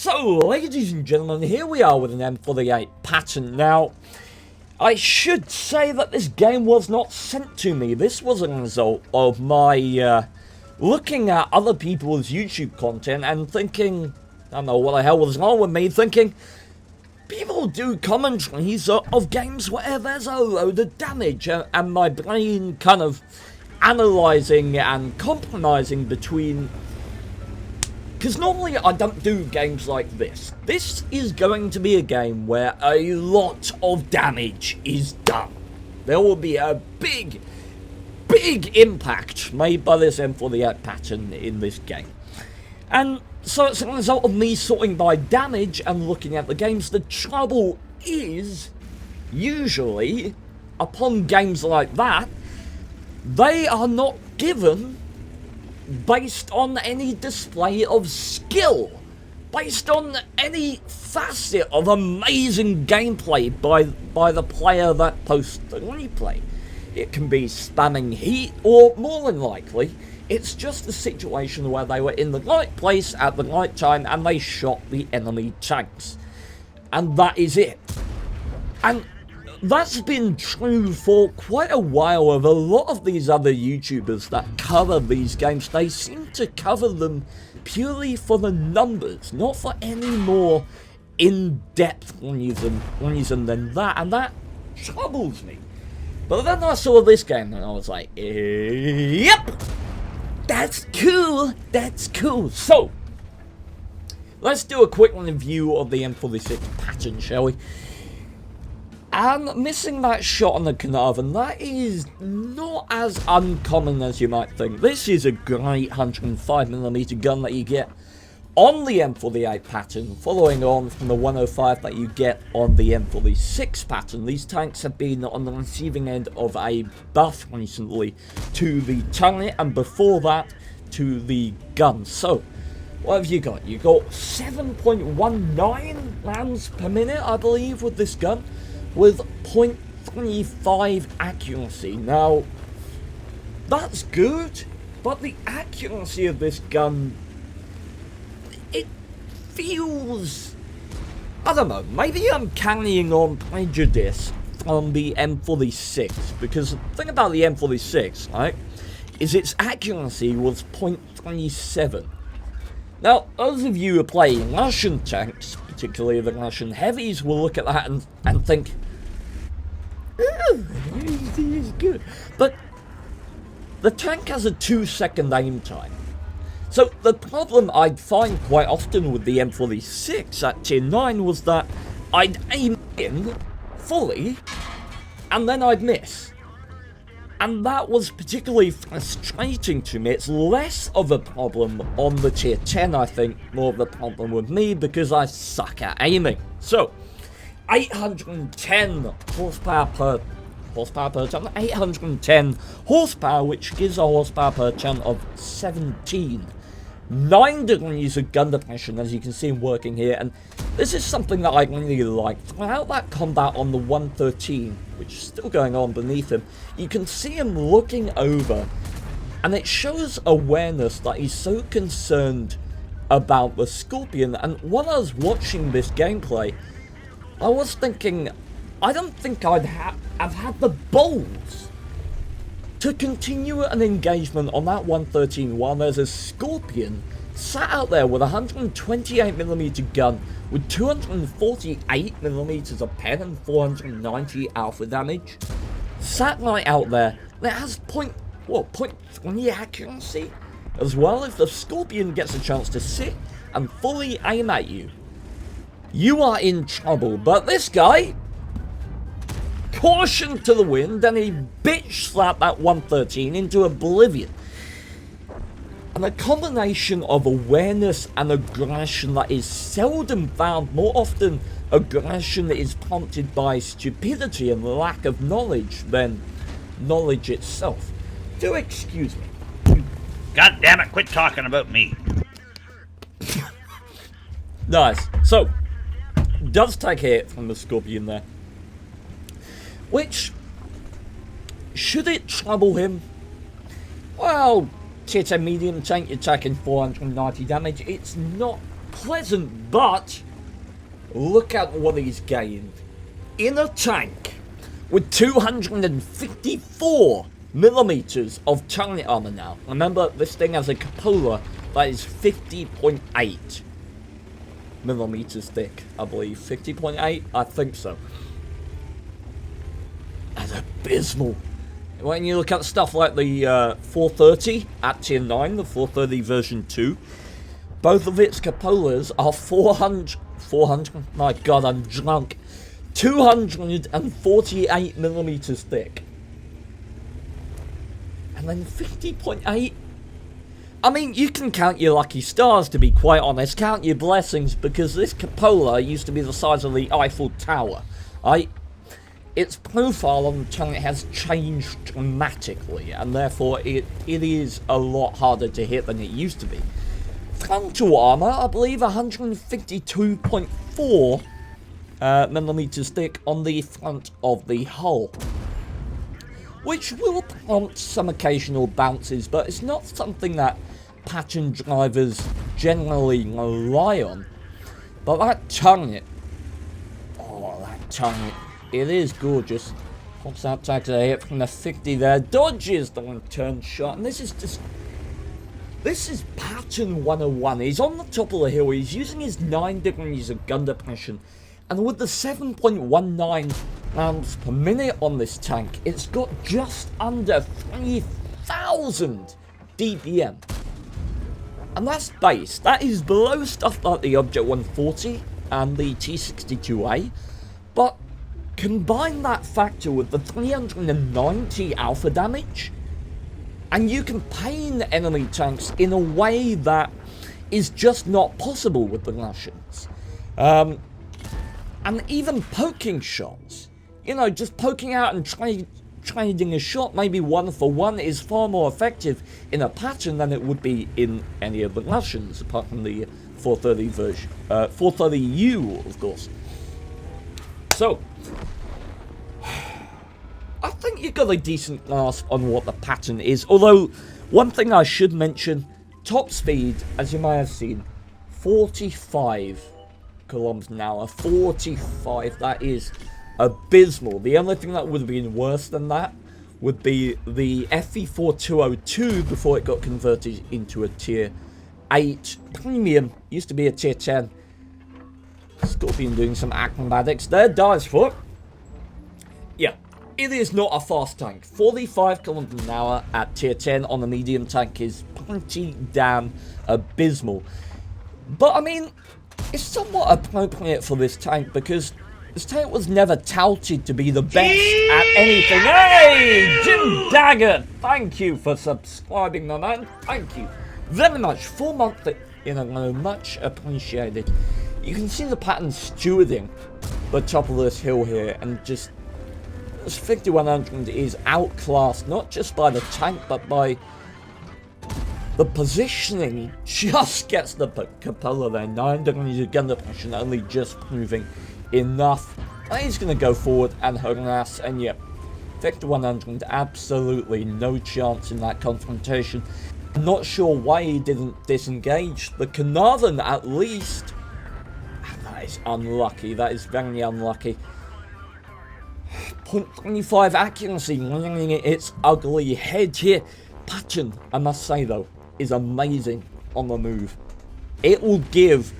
So, ladies and gentlemen, here we are with an M48 Patton. Now, I should say that this game was not sent to me. This was a result of my looking at other people's YouTube content and thinking, I don't know what the hell was wrong with me, thinking, people do commentaries of games where there's a load of damage, and my brain kind of analysing and compromising between... Because normally I don't do games like this. This is going to be a game where a lot of damage is done. There will be a big impact made by this M48 Patton in this game. And so it's a result of me sorting by damage and looking at the games. The trouble is, usually, upon games like that, they are not given based on any display of skill, based on any facet of amazing gameplay by the player that posts the replay. It can be spamming heat, or more than likely, it's just a situation where they were in the right place at the right time and they shot the enemy tanks. And that is it. And that's been true for quite a while of a lot of these other YouTubers that cover these games. They seem to cover them purely for the numbers, not for any more in-depth reason than that, and that troubles me. But then I saw this game and I was like, yep, that's cool, that's cool. So, let's do a quick review of the M46 Patton, shall we? And missing that shot on the Carnarvon, that is not as uncommon as you might think. This is a great 105mm gun that you get on the M48 Patton, following on from the 105 that you get on the M46 Patton. These tanks have been on the receiving end of a buff recently to the turret, and before that, to the gun. So, what have you got? You got 7.19 rounds per minute, I believe, with this gun, with 0.35 accuracy. Now, that's good, but the accuracy of this gun, it feels... I don't know, maybe I'm carrying on prejudice from the M46, because the thing about the M46, right, is its accuracy was 0.37. Now, those of you who are playing Russian tanks, particularly the Russian heavies, will look at that and think, ooh, this is good. But the tank has a 2-second aim time. So the problem I'd find quite often with the M46 at tier 9 was that I'd aim in fully and then I'd miss. And that was particularly frustrating to me. It's less of a problem on the tier 10, I think, more of a problem with me because I suck at aiming. So, 810 horsepower per turn, 810 horsepower, which gives a horsepower per turn of 17. 9 degrees of gun depression, as you can see him working here, and this is something that I really like. Throughout that combat on the 113, which is still going on beneath him, you can see him looking over, and it shows awareness that he's so concerned about the Scorpion. And while I was watching this gameplay, I was thinking, I don't think I've had the balls to continue an engagement on that 113 while there's a Scorpion sat out there with a 128mm gun with 248mm of pen and 490 alpha damage, sat right out there, that has 0.3 accuracy as well. If the Scorpion gets a chance to sit and fully aim at you, you are in trouble. But this guy, caution to the wind, and he bitch slapped that 113 into oblivion. And a combination of awareness and aggression that is seldom found. More often, aggression is prompted by stupidity and lack of knowledge than knowledge itself. Do excuse me. God damn it, quit talking about me. Nice. So, does take a hit from the Scorpion there. Which, should it trouble him? Well, tier 10 medium tank, you're taking 490 damage. It's not pleasant, but look at what he's gained. In a tank with 254 millimeters of target armor now. Remember, this thing has a cupola that is 50.8 millimeters thick, I believe. 50.8? I think so. That's abysmal. When you look at stuff like the 430 at tier 9, the 430 version 2, both of its cupolas are 400, my god, I'm drunk, 248 millimeters thick. And then 50.8? I mean, you can count your lucky stars, to be quite honest, count your blessings, because this cupola used to be the size of the Eiffel Tower. Its profile on the tank has changed dramatically, and therefore it is a lot harder to hit than it used to be. Frontal armor, I believe 152.4 millimeters thick on the front of the hull, which will prompt some occasional bounces, but it's not something that Patton drivers generally rely on. But that turret, it is gorgeous. Pops out, takes a hit from the 50 there, dodges the return shot, and this is Patton 101. He's on the top of the hill, he's using his 9 degrees of gun depression, and with the 7.19 rounds per minute on this tank, it's got just under 3,000 DPM. And that's base. That is below stuff like the Object 140 and the T62A, but combine that factor with the 390 alpha damage, and you can pain enemy tanks in a way that is just not possible with the Russians. And even poking shots, you know, just poking out and trading a shot, maybe 1-for-1, is far more effective in a Patton than it would be in any of the Russians, apart from the 430 version, 430U, of course. So, I think you got a decent grasp on what the Patton is, although one thing I should mention, top speed, as you may have seen, 45 kilometers an hour, 45, that is abysmal. The only thing that would have been worse than that would be the FE4202 before it got converted into a tier 8 premium, used to be a tier 10. Scorpion doing some acrobatics there, dives foot. Yeah, it is not a fast tank. 45 kilometers an hour at tier 10 on the medium tank is pretty damn abysmal. But I mean, it's somewhat appropriate for this tank because this tank was never touted to be the best at anything. Hey, Jim Dagger, thank you for subscribing, my man. Thank you very much. 4 months in a row, much appreciated. You can see the Patton stewarding the top of this hill here, and just this 5100 is outclassed not just by the tank but by the positioning. Just gets the cupola there. 9 degrees of gun depression, only just proving enough. And he's going to go forward and harass, and yep, Victor 100, absolutely no chance in that confrontation. I'm not sure why he didn't disengage. The Carnarvon, at least. And that is unlucky. That is very unlucky. 0.25 accuracy, rearing its ugly head here. Patton, I must say though, is amazing on the move. It will give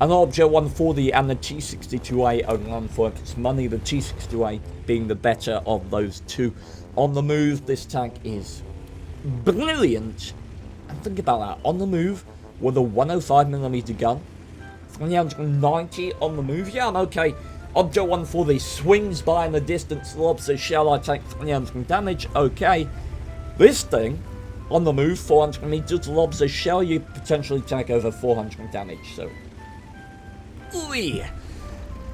an Object 140 and the T62A a run for its money, the T62A being the better of those two. On the move, this tank is brilliant. And think about that, on the move with a 105mm gun, 390 on the move. Yeah, I'm okay. Object 140 swings by in the distance, lobs a shell, I take 300 damage, okay. This thing, on the move, 400 meters, lobs a shell, you potentially take over 400 damage, so. Ooh.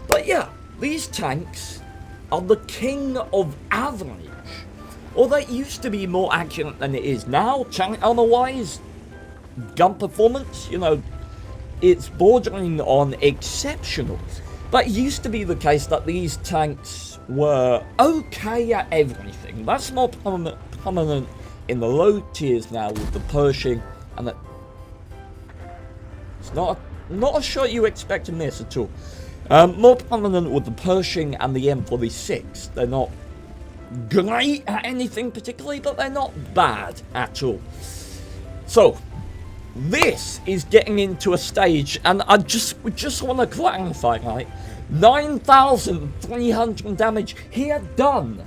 But yeah, these tanks are the king of average. Or they used to be more accurate than it is now, tank armor-wise, gun performance, you know, it's bordering on exceptional. But it used to be the case that these tanks were okay at everything. That's more prominent in the low tiers now with the Pershing, and it's not not a shot you expect to miss at all. More prominent with the Pershing and the M46. They're not great at anything particularly, but they're not bad at all. So, this is getting into a stage, and we just want to clarify, right? 9,300 damage. He had done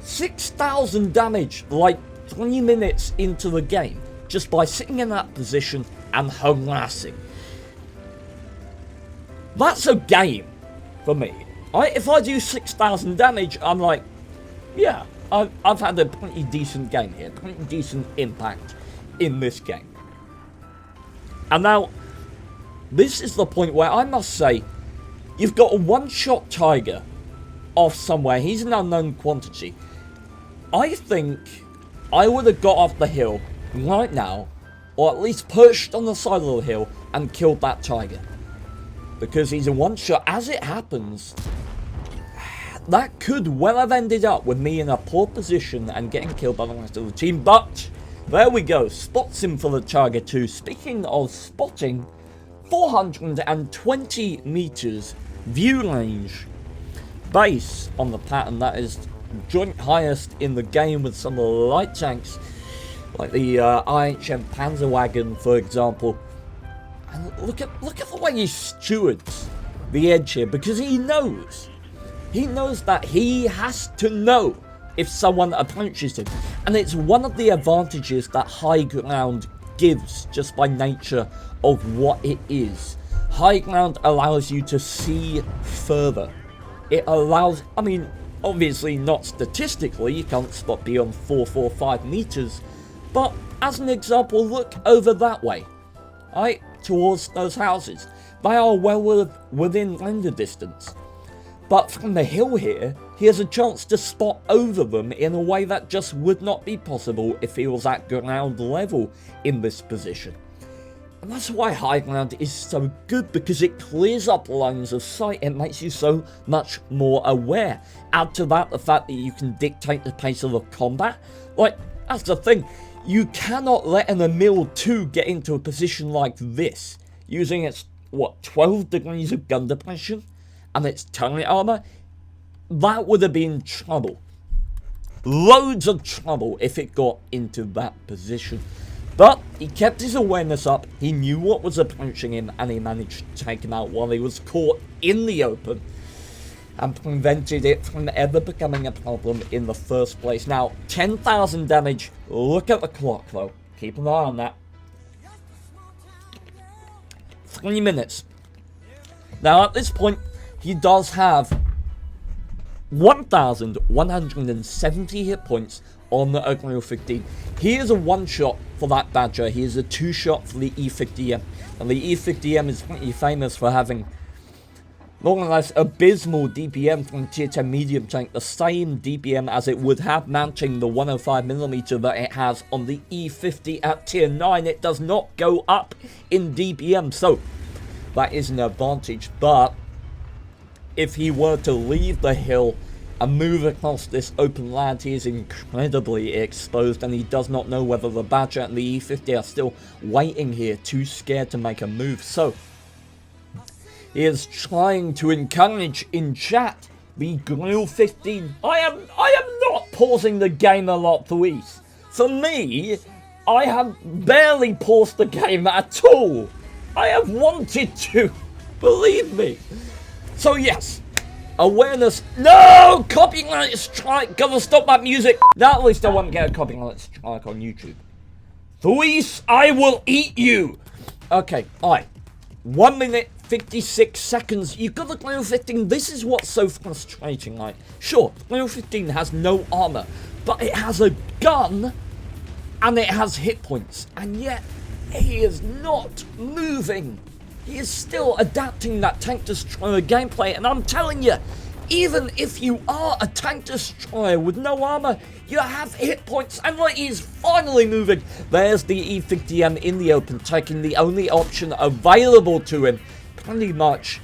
6,000 damage like 3 minutes into the game, just by sitting in that position and harassing. That's a game for me. If I do 6,000 damage, I'm like, yeah, I've had a pretty decent game here, pretty decent impact in this game. And now, this is the point where I must say, you've got a one-shot Tiger off somewhere. He's an unknown quantity. I think I would have got off the hill right now, or at least perched on the side of the hill and killed that Tiger. Because he's a one-shot. As it happens, that could well have ended up with me in a poor position and getting killed by the rest of the team. But, there we go. Spots him for the Tiger 2. Speaking of spotting, 420 meters view range. Base on the Patton. That is joint highest in the game with some of the light tanks. Like the IHM Panzerwagen, for example. And look at the way he stewards the edge here, because he knows that he has to know if someone approaches him, and it's one of the advantages that high ground gives just by nature of what it is. High ground allows you to see further. It allows, I mean, obviously not statistically, you can't spot beyond 445 meters, but as an example, look over that way, right, towards those houses. They are well within render distance. But from the hill here, he has a chance to spot over them in a way that just would not be possible if he was at ground level in this position. And that's why high ground is so good, because it clears up lines of sight. It makes you so much more aware. Add to that the fact that you can dictate the pace of the combat. Like, that's the thing. You cannot let an Emil 2 get into a position like this, using its, 12 degrees of gun depression, and its turret armor. That would have been trouble. Loads of trouble if it got into that position. But he kept his awareness up, he knew what was approaching him, and he managed to take him out while he was caught in the open, and prevented it from ever becoming a problem in the first place. Now, 10,000 damage. Look at the clock, though. Keep an eye on that. 3 minutes. Now, at this point, he does have 1,170 hit points on the Oakland 15. He is a one-shot for that Badger. He is a two-shot for the E50M. And the E50M is pretty famous for having more or less abysmal DPM from tier 10 medium tank, the same DPM as it would have mounting the 105mm that it has on the E50 at tier 9. It does not go up in DPM, so that is an advantage. But if he were to leave the hill and move across this open land, he is incredibly exposed, and he does not know whether the Badger and the E50 are still waiting here, too scared to make a move. So he is trying to encourage in chat the Grill 15. I am not pausing the game a lot, Luis. For me, I have barely paused the game at all. I have wanted to, believe me. So yes, awareness. No! Copyright strike! Gotta stop that music! Now at least I won't get a copyright strike on YouTube. Luis, I will eat you! Okay, alright. 1 minute, 56 seconds. You've got the Grill 15. This is what's so frustrating, right? Sure, Grill 15 has no armor, but it has a gun, and it has hit points. And yet, he is not moving. He is still adapting that tank destroyer gameplay, and I'm telling you, even if you are a tank destroyer with no armor, you have hit points, and like, he's finally moving. There's the E50M in the open, taking the only option available to him. Pretty much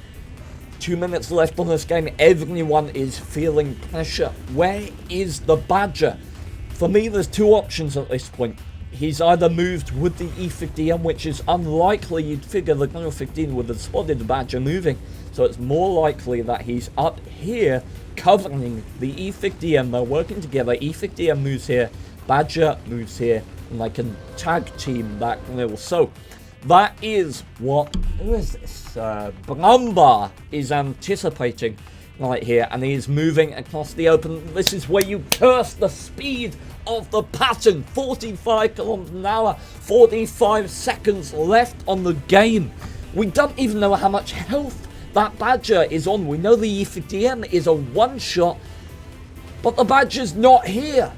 2 minutes left on this game. Everyone is feeling pressure. Where is the Badger? For me, there's two options at this point. he's either moved with the E50M, which is unlikely. You'd figure the Glenn 15 would have spotted the Badger moving, so it's more likely that he's up here covering the E50M. They're working together. E50M moves here, Badger moves here, and they can tag team that Glenn. So that is what, who is this? Blumbar is anticipating right here, and he is moving across the open. This is where you curse the speed of the Patton. 45 kilometers an hour, 45 seconds left on the game. We don't even know how much health that Badger is on. We know the E50M is a one-shot, but the Badger's not here.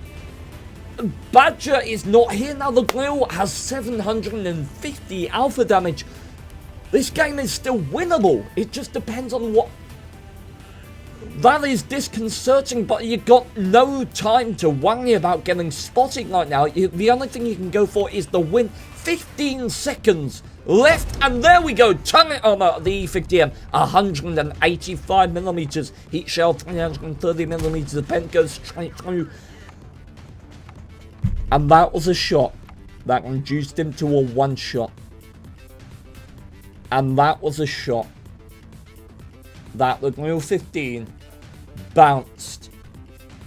Badger is not here now. The Glue has 750 alpha damage. This game is still winnable. It just depends on what... That is disconcerting, but you got no time to worry about getting spotted right now. The only thing you can go for is the win. 15 seconds left, and there we go. Turret armor, the E50M, 185 millimeters. Heat shell, 330 millimeters. The vent goes straight through. And that was a shot that reduced him to a one-shot. And that was a shot that the Glenn 15 bounced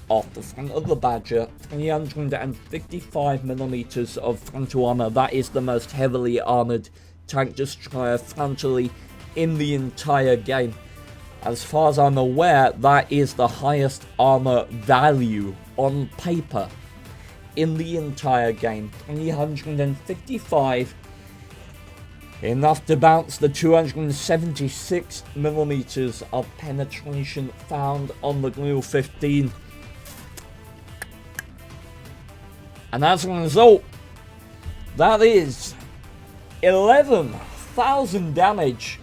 off the front of the Badger. 355 millimeters of frontal armor. That is the most heavily armored tank destroyer frontally in the entire game. As far as I'm aware, that is the highest armor value on paper in the entire game. 355, enough to bounce the 276 millimeters of penetration found on the Glenn 15. And as a result, that is 11,000 damage.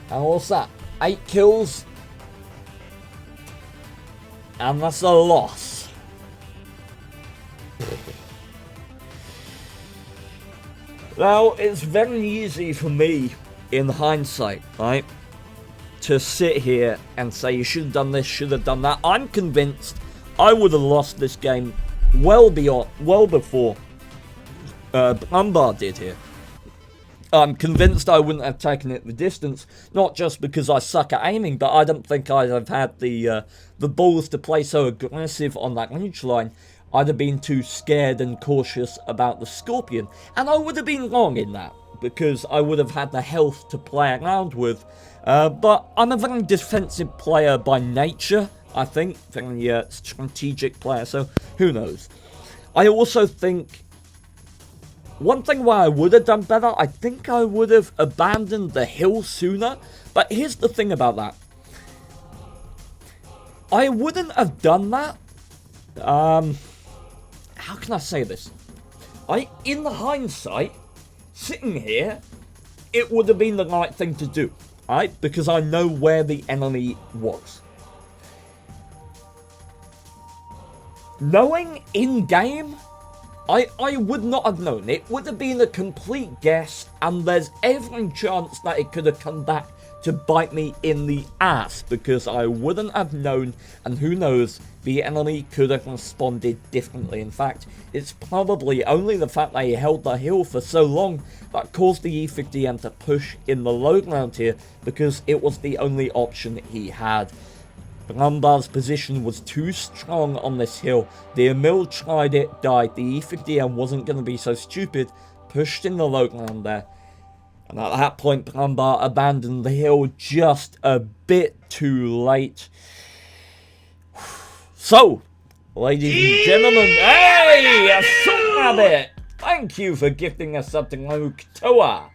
And what's that? 8 kills. And that's a loss. Now, it's very easy for me, in hindsight, right, to sit here and say you should have done this, should have done that. I'm convinced I would have lost this game well before Blumbar did here. I'm convinced I wouldn't have taken it the distance, not just because I suck at aiming, but I don't think I'd have had the balls to play so aggressive on that ridge line. I'd have been too scared and cautious about the Scorpion, and I would have been wrong in that, because I would have had the health to play around with. But I'm a very defensive player by nature, I think, very strategic player, so who knows. I also think, one thing where I would have done better, I think I would have abandoned the hill sooner, but here's the thing about that. I wouldn't have done that, how can I say this? In hindsight, sitting here, it would have been the right thing to do, right? Because I know where the enemy was. Knowing in-game, I would not have known. It would have been a complete guess, and there's every chance that it could have come back to bite me in the ass, because I wouldn't have known, and who knows, the enemy could have responded differently. In fact, it's probably only the fact that he held the hill for so long that caused the E50M to push in the low ground here, because it was the only option he had. Blumbar's position was too strong on this hill. The Emil tried it, died. The E50M wasn't going to be so stupid, pushed in the low ground there. And at that point, Blumbar abandoned the hill just a bit too late. So, ladies and gentlemen, hey, Assault Rabbit! Thank you for gifting us something, Toa.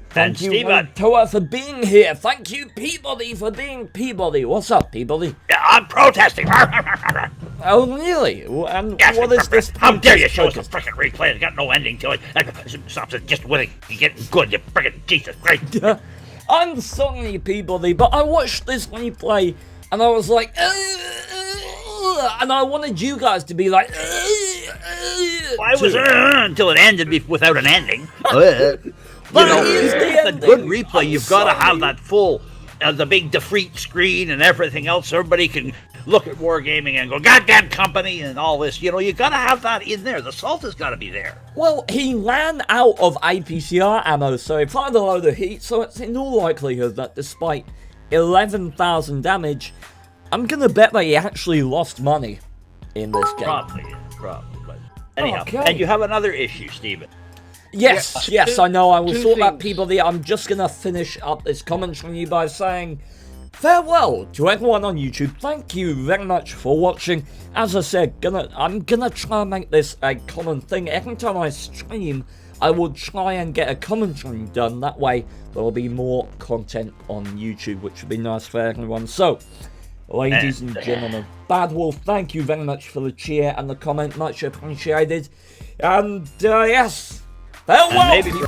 Thank you, Toa, for being here. Thank you, Peabody, for being Peabody. What's up, Peabody? I'm protesting. Oh, really? And yes, what is this? How dare you show us a frickin' replay? It's got no ending to it. Stops it just winning. You get good, you frickin' Jesus Christ. I'm sorry, Peabody, but I watched this replay and I was like, and I wanted you guys to be like, I was until it ended without an ending. But it's a good replay. You've got to have that full, the big defeat screen and everything else. So everybody can look at Wargaming and go, goddamn company and all this. You know, you got to have that in there. The salt has got to be there. Well, he ran out of APCR ammo, so he fired a load of heat, so it's in all likelihood that despite 11,000 damage, I'm gonna bet that he actually lost money in this game. Probably. But anyhow, Okay. and you have another issue, Stephen. Yes, Yeah, I know. I will two sort that things. people there. I'm just gonna finish up this commentary by saying farewell to everyone on YouTube. Thank you very much for watching. As I said, I'm gonna try and make this a common thing. Every time I stream, I will try and get a commentary done. That way, there will be more content on YouTube, which would be nice for everyone. So, ladies and gentlemen, Bad Wolf, thank you very much for the cheer and the comment. Much appreciated. And, yes, farewell! And maybe